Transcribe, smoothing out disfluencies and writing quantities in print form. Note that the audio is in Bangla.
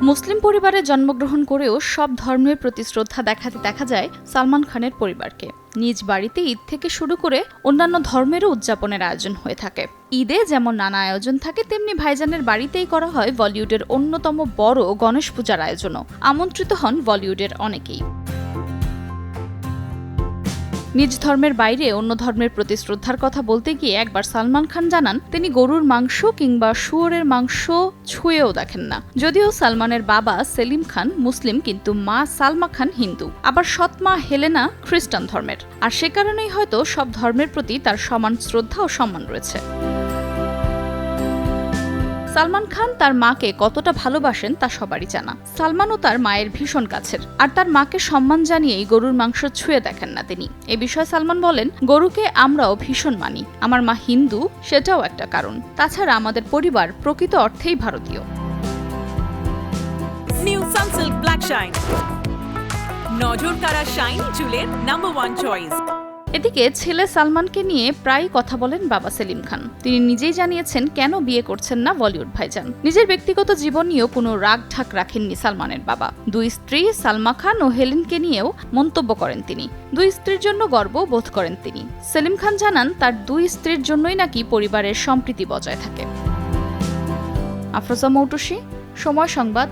মুসলিম পরিবারে জন্মগ্রহণ করেও সব ধর্মের প্রতি শ্রদ্ধা দেখাতে দেখা যায় সালমান খানের পরিবারকে। নিজ বাড়িতে ঈদ থেকে শুরু করে অন্যান্য ধর্মেরও উদযাপনের আয়োজন হয়ে থাকে। ঈদে যেমন নানা আয়োজন থাকে, তেমনি ভাইজানের বাড়িতেই করা হয় বলিউডের অন্যতম বড় গণেশ পূজার আয়োজনও। আমন্ত্রিত হন বলিউডের অনেকেই। নিজ ধর্মের বাইরে অন্য ধর্মের প্রতি শ্রদ্ধার কথা বলতে গিয়ে একবার সালমান খান জানান, তিনি গরুর মাংস কিংবা শুয়োরের মাংস ছুঁয়েও দেখেন না। যদিও সালমানের বাবা সেলিম খান মুসলিম, কিন্তু মা সালমা খান হিন্দু, আবার সৎ মা হেলেনা খ্রিস্টান ধর্মের। আর সে কারণেই হয়তো সব ধর্মের প্রতি তার সমান শ্রদ্ধা ও সম্মান রয়েছে। সালমান খান তার মাকে কতটা ভালোবাসেন তা সবারই জানা। সালমানও তার মায়ের ভীষণ কাছের, আর তার মাকে সম্মান জানিয়েই গরুর মাংস ছুঁয়ে দেখেন না তিনি। এ বিষয়ে সালমান বলেন, গরুকে আমরাও ভীষণ মানি। আমার মা হিন্দু, সেটাও একটা কারণ। তাছাড়া আমাদের পরিবার প্রকৃত অর্থেই ভারতীয়। নিউ সানসিল্ক ব্ল্যাক শাইন, নজর কাড়া শাইন চুলের নাম্বার 1 চয়েস। এদিকে ছেলে সালমানকে নিয়ে প্রায় কথা বলেন বাবা সেলিম খান। তিনি নিজেই জানিয়েছেন কেন বিয়ে করছেন না বলিউড ভাইজান। নিজের ব্যক্তিগত জীবন নিয়েও কোনো রাগ ঢাক রাখেননি সালমানের বাবা। দুই স্ত্রী সালমা খান ও হেলেনকে নিয়েও মন্তব্য করেন তিনি। দুই স্ত্রীর জন্য গর্ব বোধ করেন তিনি। সেলিম খান জানান, তার দুই স্ত্রীর জন্যই নাকি পরিবারের সম্প্রীতি বজায় থাকে। আফরোজা মৌটুসী, সময় সংবাদ।